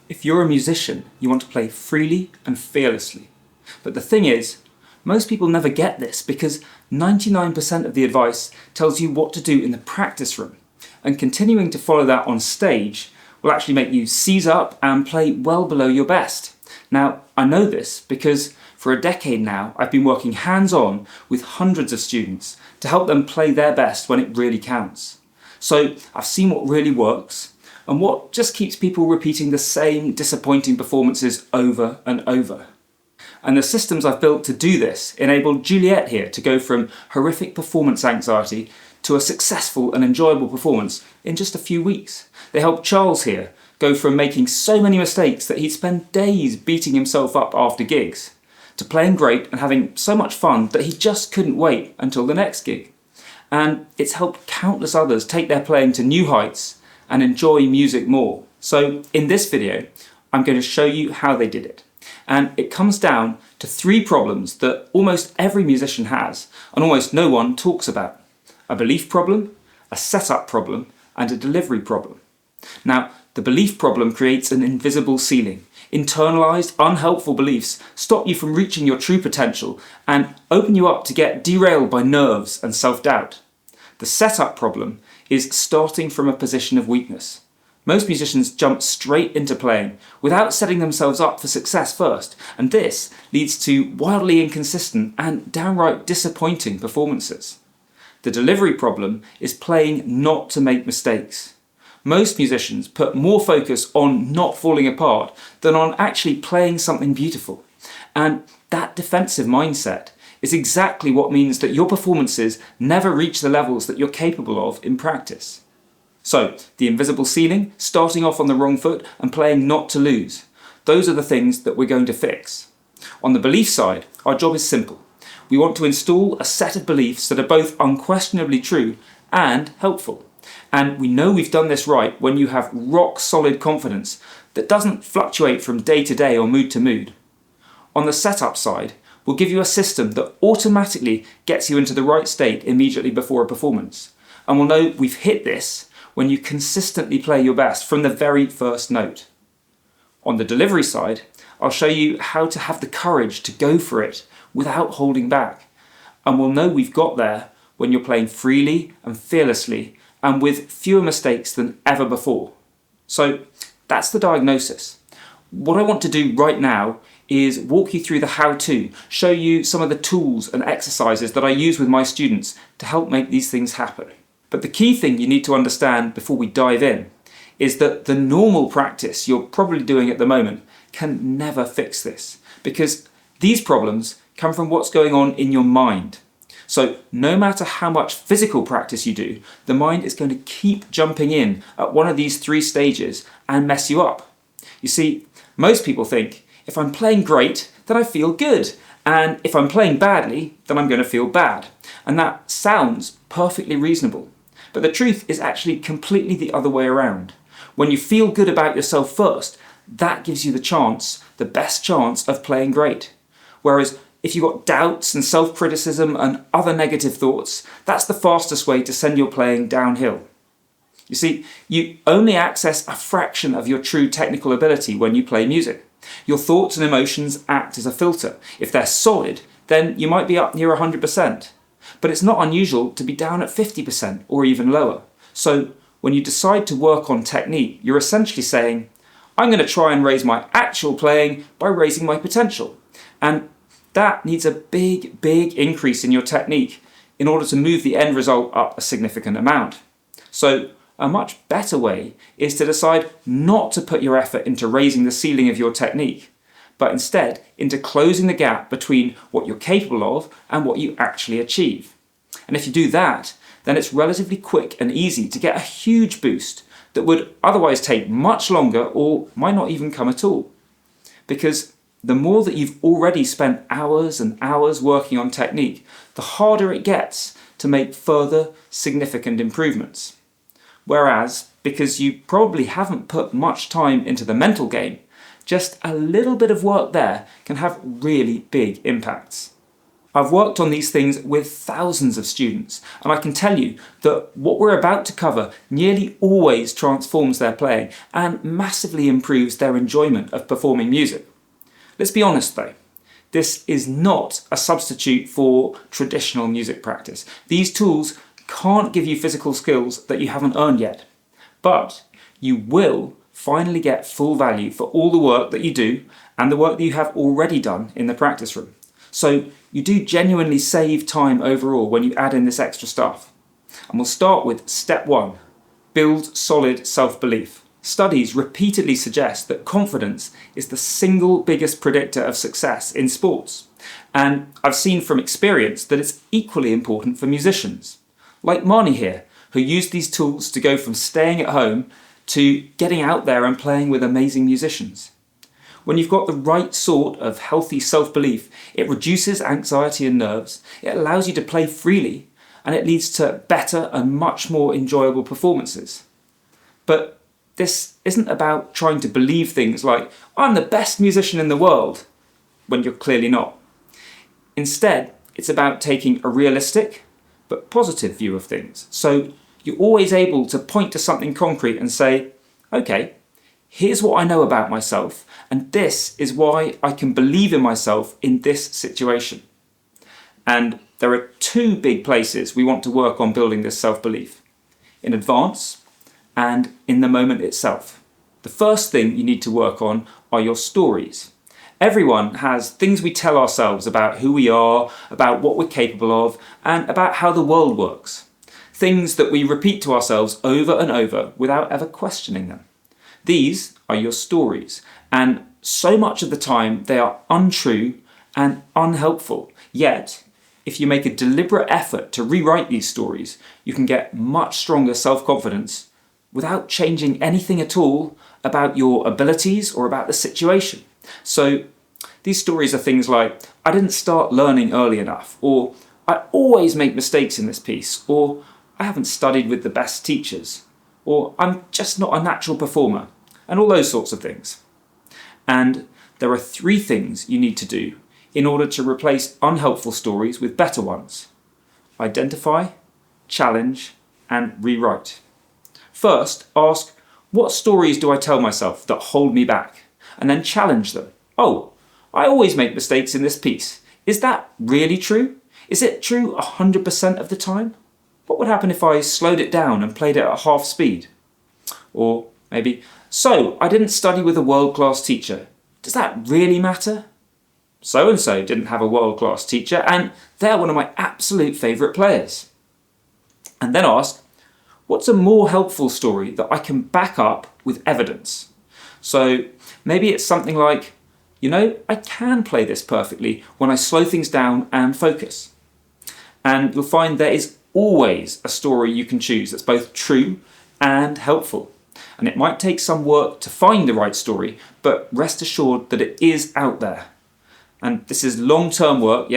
If you're a musician, you want to play freely and fearlessly. But the thing is, most people never get this because 99% of the advice tells you what to do in the practice room, and continuing to follow that on stage will actually make you seize up and play well below your best. Now, I know this because for a decade now I've been working hands-on with hundreds of students to help them play their best when it really counts. So I've seen what really works and what just keeps people repeating the same disappointing performances over and over. And the systems I've built to do this enabled Juliet here to go from horrific performance anxiety to a successful and enjoyable performance in just a few weeks. They helped Charles here go from making so many mistakes that he'd spend days beating himself up after gigs, to playing great and having so much fun that he just couldn't wait until the next gig. And it's helped countless others take their playing to new heights and enjoy music more. So in this video, I'm going to show you how they did it. And it comes down to 3 problems that almost every musician has and almost no one talks about: a belief problem, a setup problem, and a delivery problem. Now, the belief problem creates an invisible ceiling. Internalized, unhelpful beliefs stop you from reaching your true potential and open you up to get derailed by nerves and self-doubt. The setup problem is starting from a position of weakness. Most musicians jump straight into playing without setting themselves up for success first, and this leads to wildly inconsistent and downright disappointing performances. The delivery problem is playing not to make mistakes. Most musicians put more focus on not falling apart than on actually playing something beautiful. And that defensive mindset is exactly what means that your performances never reach the levels that you're capable of in practice. So, the invisible ceiling, starting off on the wrong foot and playing not to lose. Those are the things that we're going to fix. On the belief side, our job is simple. We want to install a set of beliefs that are both unquestionably true and helpful. And we know we've done this right when you have rock solid confidence that doesn't fluctuate from day to day or mood to mood. On the setup side, we'll give you a system that automatically gets you into the right state immediately before a performance. And we'll know we've hit this when you consistently play your best from the very first note. On the delivery side, I'll show you how to have the courage to go for it without holding back. And we'll know we've got there when you're playing freely and fearlessly and with fewer mistakes than ever before. So that's the diagnosis. What I want to do right now is walk you through the how-to, show you some of the tools and exercises that I use with my students to help make these things happen. But the key thing you need to understand before we dive in is that the normal practice you're probably doing at the moment can never fix this, because these problems come from what's going on in your mind. So no matter how much physical practice you do, the mind is going to keep jumping in at one of these 3 stages and mess you up. You see, most people think, if I'm playing great, then I feel good. And if I'm playing badly, then I'm going to feel bad. And that sounds perfectly reasonable. But the truth is actually completely the other way around. When you feel good about yourself first, that gives you the best chance of playing great. Whereas if you've got doubts and self-criticism and other negative thoughts, that's the fastest way to send your playing downhill. You see, you only access a fraction of your true technical ability when you play music. Your thoughts and emotions act as a filter. If they're solid, then you might be up near 100%. But it's not unusual to be down at 50% or even lower. So when you decide to work on technique, you're essentially saying, I'm going to try and raise my actual playing by raising my potential. And that needs a big increase in your technique in order to move the end result up a significant amount. So a much better way is to decide not to put your effort into raising the ceiling of your technique, but instead into closing the gap between what you're capable of and what you actually achieve. And if you do that, then it's relatively quick and easy to get a huge boost that would otherwise take much longer or might not even come at all. Because the more that you've already spent hours and hours working on technique, the harder it gets to make further significant improvements. Whereas, because you probably haven't put much time into the mental game, just a little bit of work there can have really big impacts. I've worked on these things with thousands of students, and I can tell you that what we're about to cover nearly always transforms their playing and massively improves their enjoyment of performing music. Let's be honest though, this is not a substitute for traditional music practice. These tools can't give you physical skills that you haven't earned yet, but you will finally get full value for all the work that you do and the work that you have already done in the practice room. So you do genuinely save time overall when you add in this extra stuff. And we'll start with step 1, build solid self-belief. Studies repeatedly suggest that confidence is the single biggest predictor of success in sports. And I've seen from experience that it's equally important for musicians. Like Marnie here, who used these tools to go from staying at home to getting out there and playing with amazing musicians. When you've got the right sort of healthy self-belief, it reduces anxiety and nerves, it allows you to play freely, and it leads to better and much more enjoyable performances. But this isn't about trying to believe things like, I'm the best musician in the world, when you're clearly not. Instead, it's about taking a realistic but positive view of things. So you're always able to point to something concrete and say, okay, here's what I know about myself, and this is why I can believe in myself in this situation. And there are 2 big places we want to work on building this self-belief: in advance and in the moment itself. The first thing you need to work on are your stories. Everyone has things we tell ourselves about who we are, about what we're capable of, and about how the world works. Things that we repeat to ourselves over and over without ever questioning them. These are your stories, and so much of the time they are untrue and unhelpful. Yet, if you make a deliberate effort to rewrite these stories, you can get much stronger self-confidence without changing anything at all about your abilities or about the situation. So these stories are things like, I didn't start learning early enough, or I always make mistakes in this piece, or I haven't studied with the best teachers, or I'm just not a natural performer, and all those sorts of things. And there are 3 things you need to do in order to replace unhelpful stories with better ones: identify, challenge, and rewrite. First, ask, what stories do I tell myself that hold me back? And then challenge them. Oh, I always make mistakes in this piece. Is that really true? Is it true 100% of the time? What would happen if I slowed it down and played it at half speed? Or maybe, so I didn't study with a world-class teacher. Does that really matter? So-and-so didn't have a world-class teacher, and they're one of my absolute favourite players. And then ask, what's a more helpful story that I can back up with evidence? So maybe it's something like, I can play this perfectly when I slow things down and focus. And you'll find there is always a story you can choose that's both true and helpful. And it might take some work to find the right story, but rest assured that it is out there. And this is long-term work,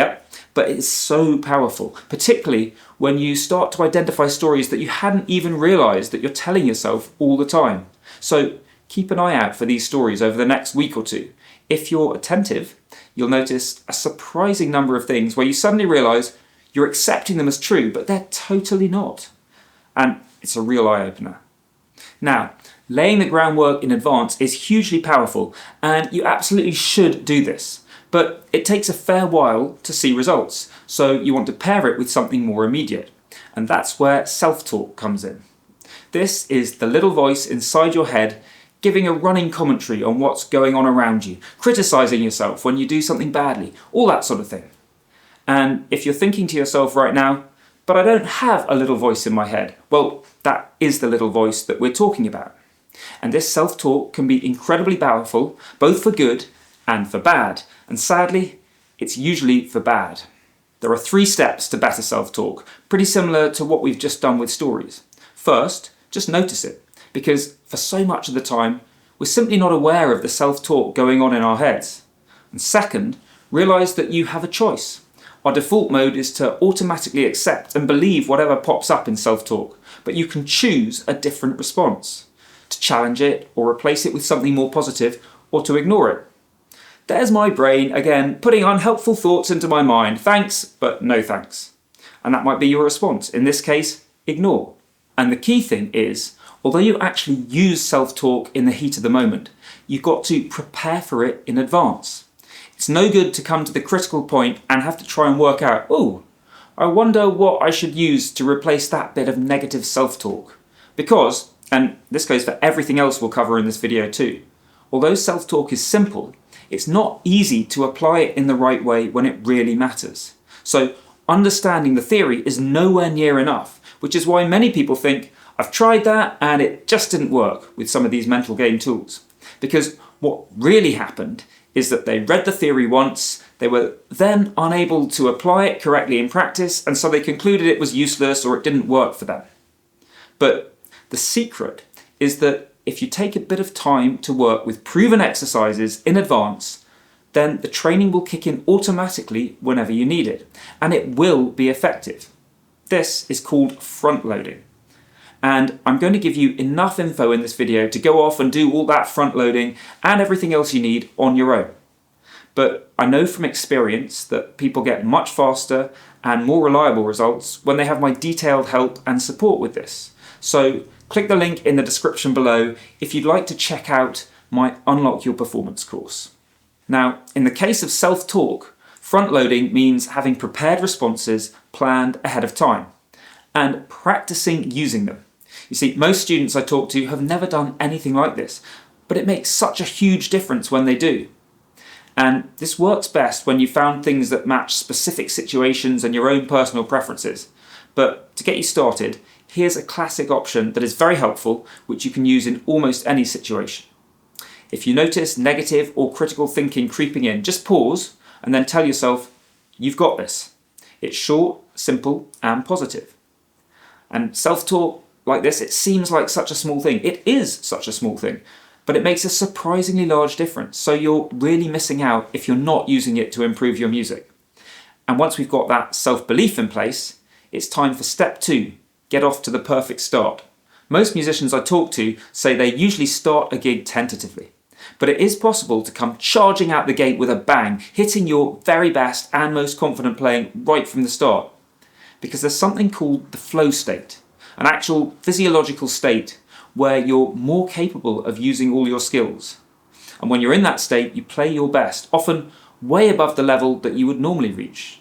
but it's so powerful, particularly when you start to identify stories that you hadn't even realised that you're telling yourself all the time. So keep an eye out for these stories over the next week or 2. If you're attentive, you'll notice a surprising number of things where you suddenly realise you're accepting them as true, but they're totally not. And it's a real eye-opener. Now, laying the groundwork in advance is hugely powerful, and you absolutely should do this. But it takes a fair while to see results, so you want to pair it with something more immediate. And that's where self-talk comes in. This is the little voice inside your head giving a running commentary on what's going on around you, criticising yourself when you do something badly, all that sort of thing. And if you're thinking to yourself right now, but I don't have a little voice in my head, well, that is the little voice that we're talking about. And this self-talk can be incredibly powerful, both for good and for bad. And sadly, it's usually for bad. There are 3 steps to better self-talk, pretty similar to what we've just done with stories. First, just notice it, because for so much of the time, we're simply not aware of the self-talk going on in our heads. And second, realise that you have a choice. Our default mode is to automatically accept and believe whatever pops up in self-talk, but you can choose a different response, to challenge it or replace it with something more positive, or to ignore it. There's my brain, again, putting unhelpful thoughts into my mind. Thanks, but no thanks. And that might be your response. In this case, ignore. And the key thing is, although you actually use self-talk in the heat of the moment, you've got to prepare for it in advance. It's no good to come to the critical point and have to try and work out, oh, I wonder what I should use to replace that bit of negative self-talk. Because, and this goes for everything else we'll cover in this video too, although self-talk is simple, it's not easy to apply it in the right way when it really matters. So understanding the theory is nowhere near enough, which is why many people think, I've tried that and it just didn't work with some of these mental game tools. Because what really happened is that they read the theory once, they were then unable to apply it correctly in practice, and so they concluded it was useless or it didn't work for them. But the secret is that if you take a bit of time to work with proven exercises in advance, then the training will kick in automatically whenever you need it, and it will be effective. This is called front loading. And I'm going to give you enough info in this video to go off and do all that front loading and everything else you need on your own. But I know from experience that people get much faster and more reliable results when they have my detailed help and support with this. So click the link in the description below if you'd like to check out my Unlock Your Performance course. Now, in the case of self-talk, front loading means having prepared responses planned ahead of time and practicing using them. You see, most students I talk to have never done anything like this, but it makes such a huge difference when they do. And this works best when you found things that match specific situations and your own personal preferences. But to get you started, here's a classic option that is very helpful, which you can use in almost any situation. If you notice negative or critical thinking creeping in, just pause and then tell yourself, you've got this. It's short, simple, and positive. And self-talk like this, it seems like such a small thing. It is such a small thing, but it makes a surprisingly large difference. So you're really missing out if you're not using it to improve your music. And once we've got that self-belief in place, it's time for step 2, get off to the perfect start. Most musicians I talk to say they usually start a gig tentatively, but it is possible to come charging out the gate with a bang, hitting your very best and most confident playing right from the start. Because there's something called the flow state, an actual physiological state where you're more capable of using all your skills. And when you're in that state, you play your best, often way above the level that you would normally reach.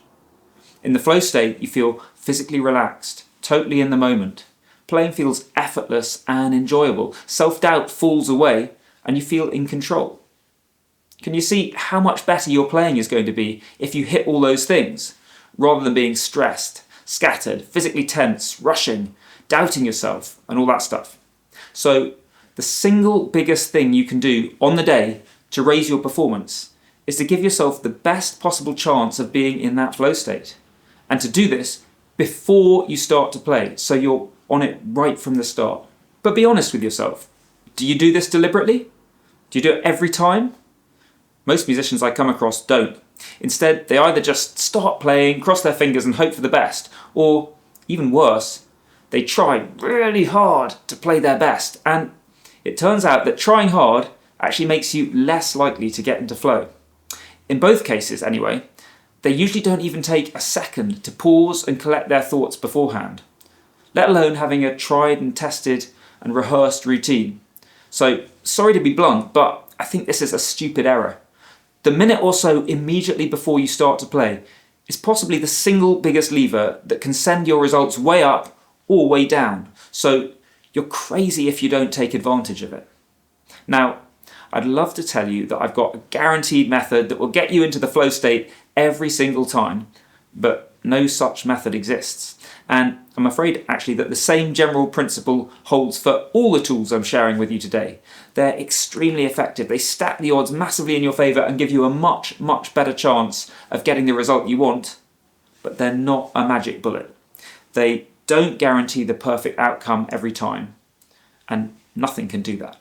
In the flow state, you feel physically relaxed, totally in the moment. Playing feels effortless and enjoyable. Self-doubt falls away and you feel in control. Can you see how much better your playing is going to be if you hit all those things, rather than being stressed, scattered, physically tense, rushing, doubting yourself, and all that stuff? So the single biggest thing you can do on the day to raise your performance is to give yourself the best possible chance of being in that flow state. And to do this before you start to play, so you're on it right from the start. But be honest with yourself. Do you do this deliberately? Do you do it every time? Most musicians I come across don't. Instead, they either just start playing, cross their fingers and hope for the best, or even worse, they try really hard to play their best, and it turns out that trying hard actually makes you less likely to get into flow. In both cases, anyway, they usually don't even take a second to pause and collect their thoughts beforehand, let alone having a tried and tested and rehearsed routine. So, sorry to be blunt, but I think this is a stupid error. The minute or so immediately before you start to play is possibly the single biggest lever that can send your results way up or way down. So you're crazy if you don't take advantage of it. Now, I'd love to tell you that I've got a guaranteed method that will get you into the flow state every single time, but no such method exists. And I'm afraid actually that the same general principle holds for all the tools I'm sharing with you today. They're extremely effective. They stack the odds massively in your favour and give you a much, much better chance of getting the result you want, but they're not a magic bullet. They don't guarantee the perfect outcome every time, and nothing can do that.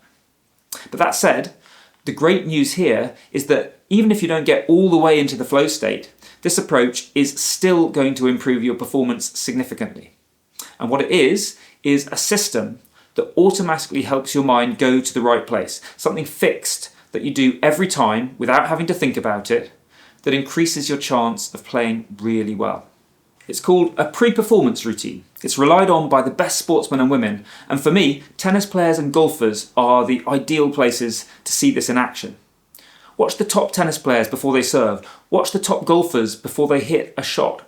But that said, the great news here is that even if you don't get all the way into the flow state, this approach is still going to improve your performance significantly. And what it is a system that automatically helps your mind go to the right place, something fixed that you do every time without having to think about it that increases your chance of playing really well. It's called a pre-performance routine. It's relied on by the best sportsmen and women, and for me, tennis players and golfers are the ideal places to see this in action. Watch the top tennis players before they serve. Watch the top golfers before they hit a shot.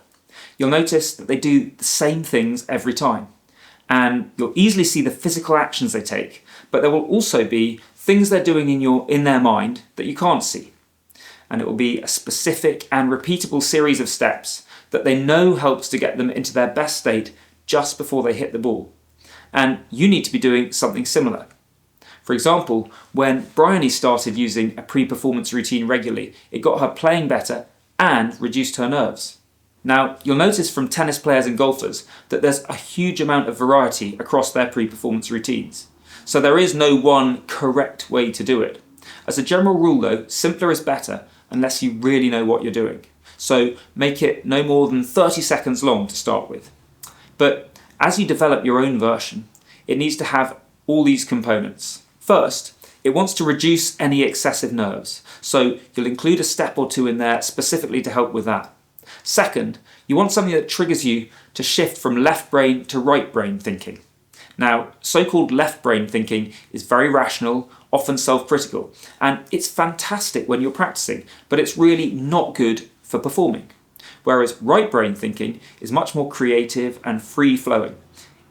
You'll notice that they do the same things every time. And you'll easily see the physical actions they take, but there will also be things they're doing in their mind that you can't see. And it will be a specific and repeatable series of steps that they know helps to get them into their best state just before they hit the ball. And you need to be doing something similar. For example, when Bryony started using a pre-performance routine regularly, it got her playing better and reduced her nerves. Now, you'll notice from tennis players and golfers that there's a huge amount of variety across their pre-performance routines. So there is no one correct way to do it. As a general rule though, simpler is better unless you really know what you're doing. So make it no more than 30 seconds long to start with. But as you develop your own version, it needs to have all these components. First, it wants to reduce any excessive nerves, so you'll include a step or two in there specifically to help with that. Second, you want something that triggers you to shift from left brain to right brain thinking. Now, so-called left brain thinking is very rational, often self-critical, and it's fantastic when you're practicing, but it's really not good for performing. Whereas right brain thinking is much more creative and free-flowing,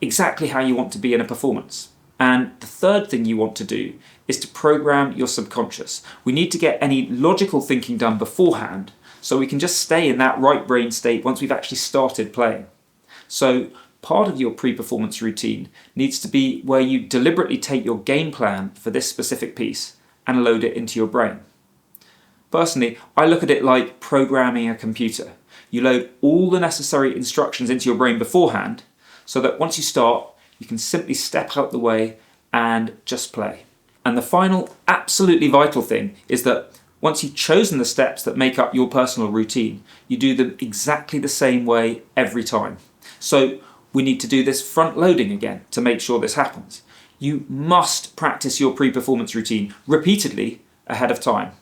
exactly how you want to be in a performance. And the third thing you want to do is to program your subconscious. We need to get any logical thinking done beforehand so we can just stay in that right brain state once we've actually started playing. So part of your pre-performance routine needs to be where you deliberately take your game plan for this specific piece and load it into your brain. Personally, I look at it like programming a computer. You load all the necessary instructions into your brain beforehand so that once you start, you can simply step out the way and just play. And the final, absolutely vital thing is that once you've chosen the steps that make up your personal routine, you do them exactly the same way every time. So we need to do this front loading again to make sure this happens. You must practice your pre-performance routine ahead of time.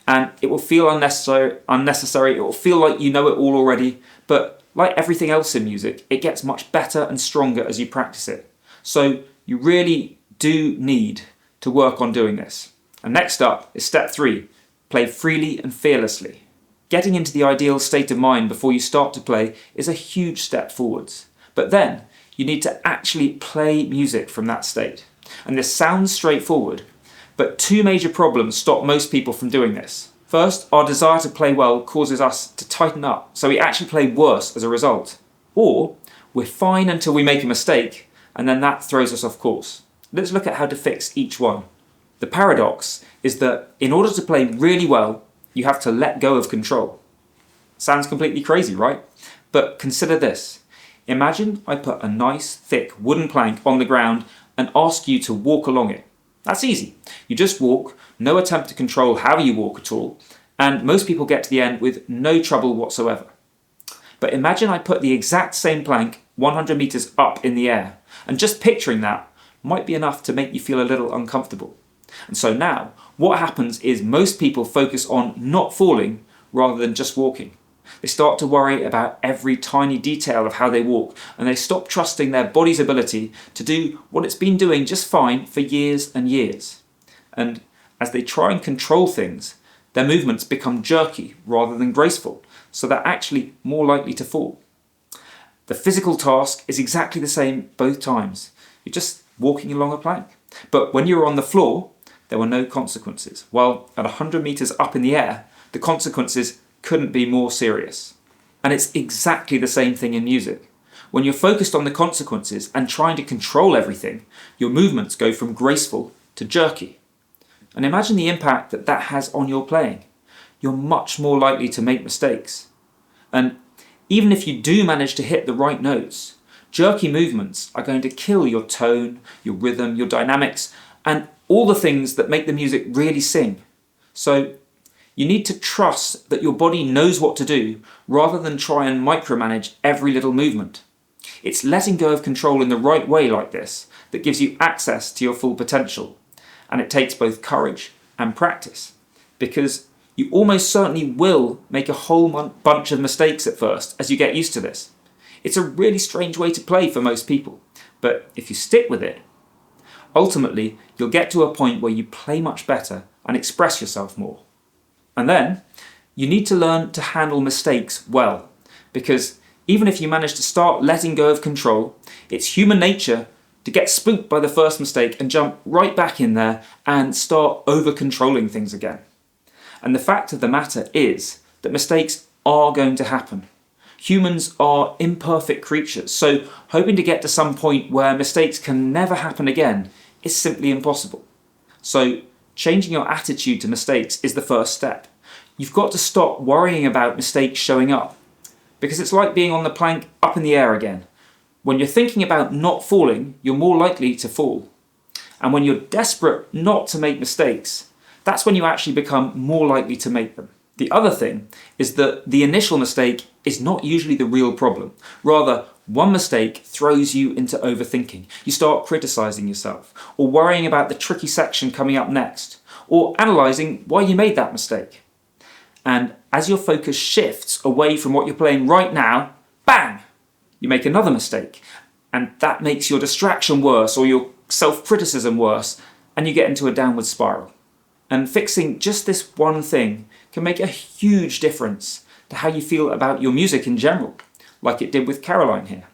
And it will feel unnecessary, it will feel like you know it all already, but like everything else in music, it gets much better and stronger as you practice it. So you really do need to work on doing this. And next up is step 3, play freely and fearlessly. Getting into the ideal state of mind before you start to play is a huge step forwards. But then you need to actually play music from that state. And this sounds straightforward, but 2 major problems stop most people from doing this. First, our desire to play well causes us to tighten up, so we actually play worse as a result. Or we're fine until we make a mistake, and then that throws us off course. Let's look at how to fix each one. The paradox is that in order to play really well, you have to let go of control. Sounds completely crazy, right? But consider this. Imagine I put a nice, thick wooden plank on the ground and ask you to walk along it. That's easy. You just walk, no attempt to control how you walk at all, and most people get to the end with no trouble whatsoever. But imagine I put the exact same plank 100 meters up in the air, and just picturing that might be enough to make you feel a little uncomfortable. And so now, what happens is most people focus on not falling rather than just walking. They start to worry about every tiny detail of how they walk, and they stop trusting their body's ability to do what it's been doing just fine for years and years. And as they try and control things, their movements become jerky rather than graceful, so they're actually more likely to fall. The physical task is exactly the same both times. You're just walking along a plank. But when you were on the floor, there were no consequences, while at 100 meters up in the air, the consequences couldn't be more serious. And it's exactly the same thing in music. When you're focused on the consequences and trying to control everything, your movements go from graceful to jerky. And imagine the impact that that has on your playing. You're much more likely to make mistakes. And even if you do manage to hit the right notes, jerky movements are going to kill your tone, your rhythm, your dynamics, and all the things that make the music really sing. So you need to trust that your body knows what to do rather than try and micromanage every little movement. It's letting go of control in the right way like this that gives you access to your full potential. And it takes both courage and practice, because you almost certainly will make a whole bunch of mistakes at first as you get used to this. It's a really strange way to play for most people, but if you stick with it, ultimately you'll get to a point where you play much better and express yourself more. And then you need to learn to handle mistakes well, because even if you manage to start letting go of control, it's human nature to get spooked by the first mistake and jump right back in there and start over-controlling things again. And the fact of the matter is that mistakes are going to happen. Humans are imperfect creatures, so hoping to get to some point where mistakes can never happen again is simply impossible. So changing your attitude to mistakes is the first step. You've got to stop worrying about mistakes showing up, because it's like being on the plank up in the air again. When you're thinking about not falling, you're more likely to fall. And when you're desperate not to make mistakes, that's when you actually become more likely to make them. The other thing is that the initial mistake is not usually the real problem. Rather, one mistake throws you into overthinking. You start criticizing yourself, or worrying about the tricky section coming up next, or analyzing why you made that mistake. And as your focus shifts away from what you're playing right now, bang! You make another mistake. And that makes your distraction worse, or your self-criticism worse, and you get into a downward spiral. And fixing just this one thing can make a huge difference to how you feel about your music in general, like it did with Caroline here.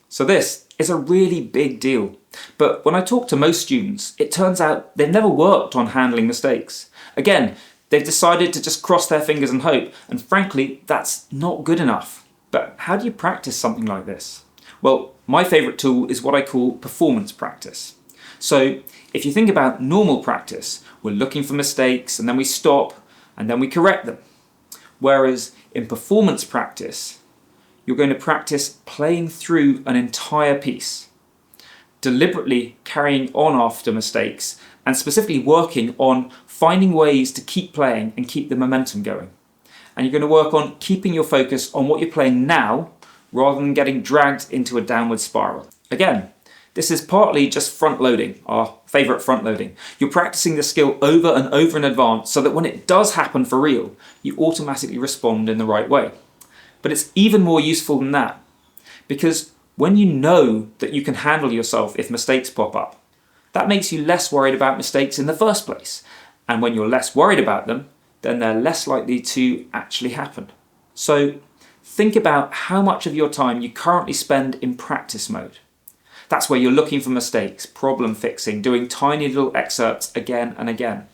So this is a really big deal. But when I talk to most students, it turns out they've never worked on handling mistakes. Again, they've decided to just cross their fingers and hope, and frankly, that's not good enough. But how do you practice something like this? Well, my favourite tool is what I call performance practice. So if you think about normal practice, we're looking for mistakes and then we stop and then we correct them. Whereas in performance practice, you're going to practice playing through an entire piece, deliberately carrying on after mistakes and specifically working on finding ways to keep playing and keep the momentum going. And you're going to work on keeping your focus on what you're playing now rather than getting dragged into a downward spiral. Again, this is partly just front-loading, our favourite front-loading. You're practicing the skill over and over in advance so that when it does happen for real, you automatically respond in the right way. But it's even more useful than that, because when you know that you can handle yourself if mistakes pop up, that makes you less worried about mistakes in the first place. And when you're less worried about them, then they're less likely to actually happen. So think about how much of your time you currently spend in practice mode. That's where you're looking for mistakes, problem fixing, doing tiny little excerpts again and again.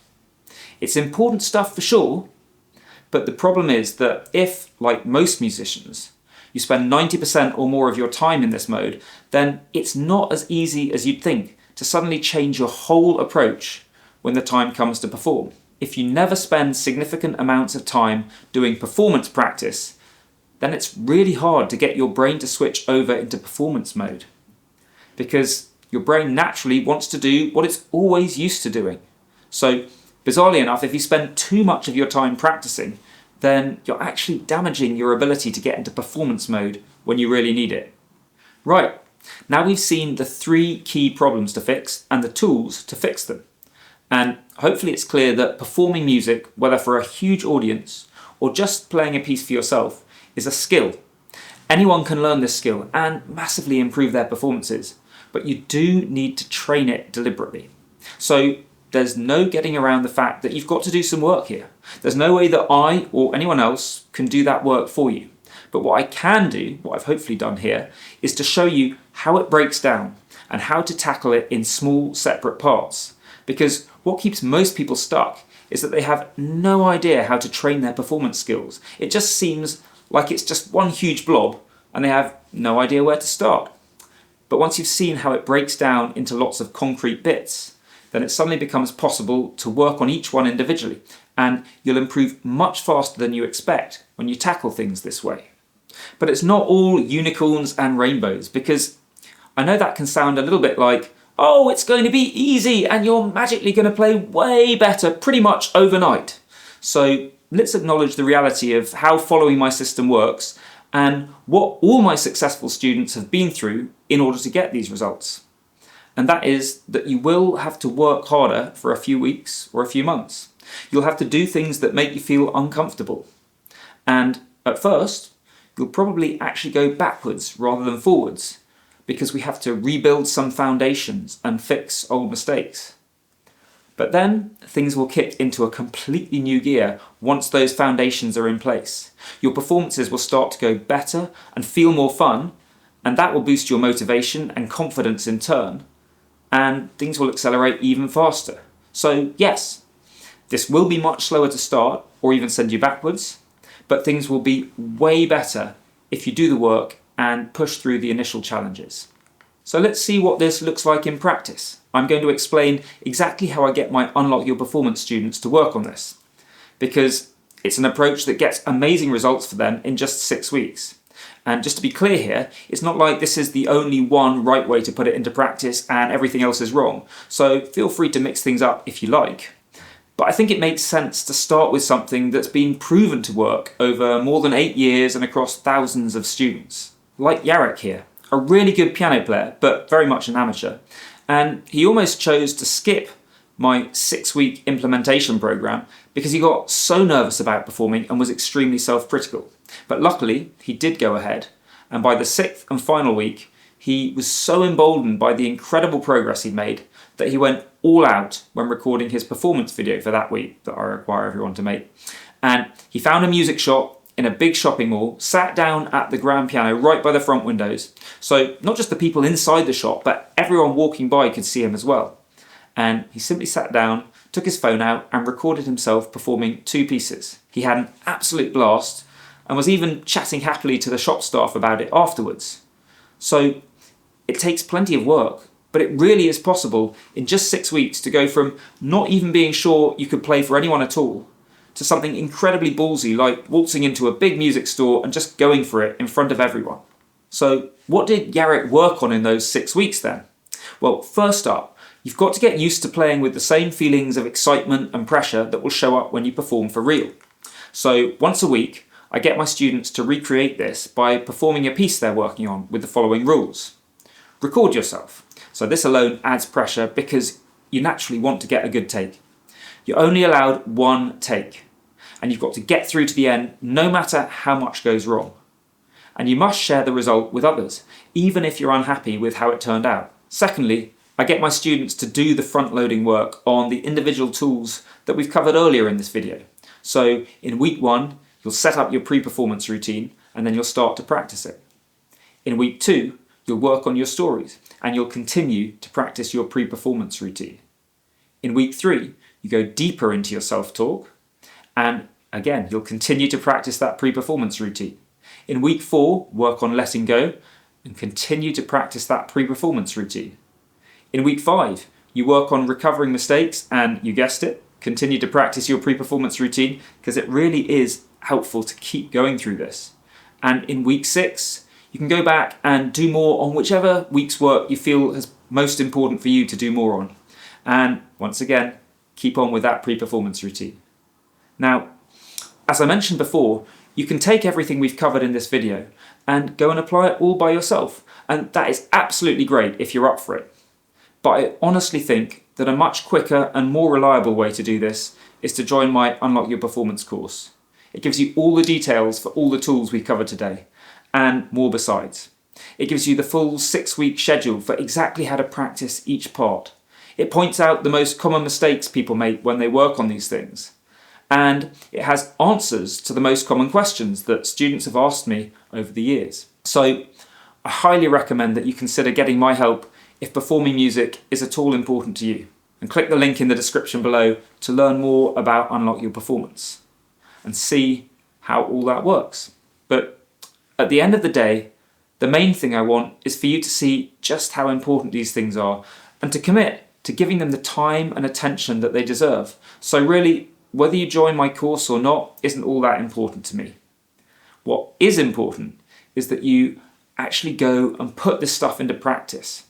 It's important stuff for sure, but the problem is that if, like most musicians, you spend 90% or more of your time in this mode, then it's not as easy as you'd think to suddenly change your whole approach when the time comes to perform. If you never spend significant amounts of time doing performance practice, then it's really hard to get your brain to switch over into performance mode, because your brain naturally wants to do what it's always used to doing. So, bizarrely enough, if you spend too much of your time practicing, then you're actually damaging your ability to get into performance mode when you really need it. Right, now we've seen the 3 key problems to fix and the tools to fix them. And hopefully it's clear that performing music, whether for a huge audience or just playing a piece for yourself, is a skill. Anyone can learn this skill and massively improve their performances, but you do need to train it deliberately. So there's no getting around the fact that you've got to do some work here. There's no way that I or anyone else can do that work for you. But what I can do, what I've hopefully done here, is to show you how it breaks down and how to tackle it in small separate parts. Because what keeps most people stuck is that they have no idea how to train their performance skills. It just seems like it's just one huge blob and they have no idea where to start. But once you've seen how it breaks down into lots of concrete bits, then it suddenly becomes possible to work on each one individually, and you'll improve much faster than you expect when you tackle things this way. But it's not all unicorns and rainbows, because I know that can sound a little bit like, oh, it's going to be easy and you're magically going to play way better pretty much overnight. So let's acknowledge the reality of how following my system works and what all my successful students have been through in order to get these results. And that is that you will have to work harder for a few weeks or a few months. You'll have to do things that make you feel uncomfortable. And at first, you'll probably actually go backwards rather than forwards, because we have to rebuild some foundations and fix old mistakes. But then things will kick into a completely new gear once those foundations are in place. Your performances will start to go better and feel more fun, and that will boost your motivation and confidence in turn, and things will accelerate even faster. So yes, this will be much slower to start or even send you backwards, but things will be way better if you do the work and push through the initial challenges. So let's see what this looks like in practice. I'm going to explain exactly how I get my Unlock Your Performance students to work on this, because it's an approach that gets amazing results for them in just 6 weeks. And just to be clear here, it's not like this is the only one right way to put it into practice and everything else is wrong. So feel free to mix things up if you like. But I think it makes sense to start with something that's been proven to work over more than 8 years and across thousands of students. Like Jarek here, a really good piano player, but very much an amateur. And he almost chose to skip my 6-week implementation program because he got so nervous about performing and was extremely self-critical. But luckily, he did go ahead, and by the 6th and final week, he was so emboldened by the incredible progress he'd made that he went all out when recording his performance video for that week that I require everyone to make. And he found a music shop in a big shopping mall, sat down at the grand piano right by the front windows, so not just the people inside the shop, but everyone walking by could see him as well. And he simply sat down, took his phone out and recorded himself performing 2 pieces. He had an absolute blast and was even chatting happily to the shop staff about it afterwards. So it takes plenty of work, but it really is possible in just 6 weeks to go from not even being sure you could play for anyone at all to something incredibly ballsy like waltzing into a big music store and just going for it in front of everyone. So what did Jarek work on in those 6 weeks then? Well, first up, you've got to get used to playing with the same feelings of excitement and pressure that will show up when you perform for real. So once a week, I get my students to recreate this by performing a piece they're working on with the following rules. Record yourself. So this alone adds pressure because you naturally want to get a good take. You're only allowed 1 take, and you've got to get through to the end no matter how much goes wrong. And you must share the result with others, even if you're unhappy with how it turned out. Secondly, I get my students to do the front-loading work on the individual tools that we've covered earlier in this video. So in week 1, you'll set up your pre-performance routine and then you'll start to practice it. In week 2, you'll work on your stories and you'll continue to practice your pre-performance routine. In week 3, you go deeper into your self-talk and again, you'll continue to practice that pre-performance routine. In week 4, work on letting go and continue to practice that pre-performance routine. In week 5, you work on recovering mistakes and, you guessed it, continue to practice your pre-performance routine because it really is helpful to keep going through this. And in week 6, you can go back and do more on whichever week's work you feel is most important for you to do more on. And once again, keep on with that pre-performance routine. Now, as I mentioned before, you can take everything we've covered in this video and go and apply it all by yourself. And that is absolutely great if you're up for it. But I honestly think that a much quicker and more reliable way to do this is to join my Unlock Your Performance course. It gives you all the details for all the tools we've covered today, and more besides. It gives you the full 6-week schedule for exactly how to practice each part. It points out the most common mistakes people make when they work on these things. And it has answers to the most common questions that students have asked me over the years. So I highly recommend that you consider getting my help if performing music is at all important to you. And click the link in the description below to learn more about Unlock Your Performance and see how all that works. But at the end of the day, the main thing I want is for you to see just how important these things are and to commit to giving them the time and attention that they deserve. So really, whether you join my course or not isn't all that important to me. What is important is that you actually go and put this stuff into practice.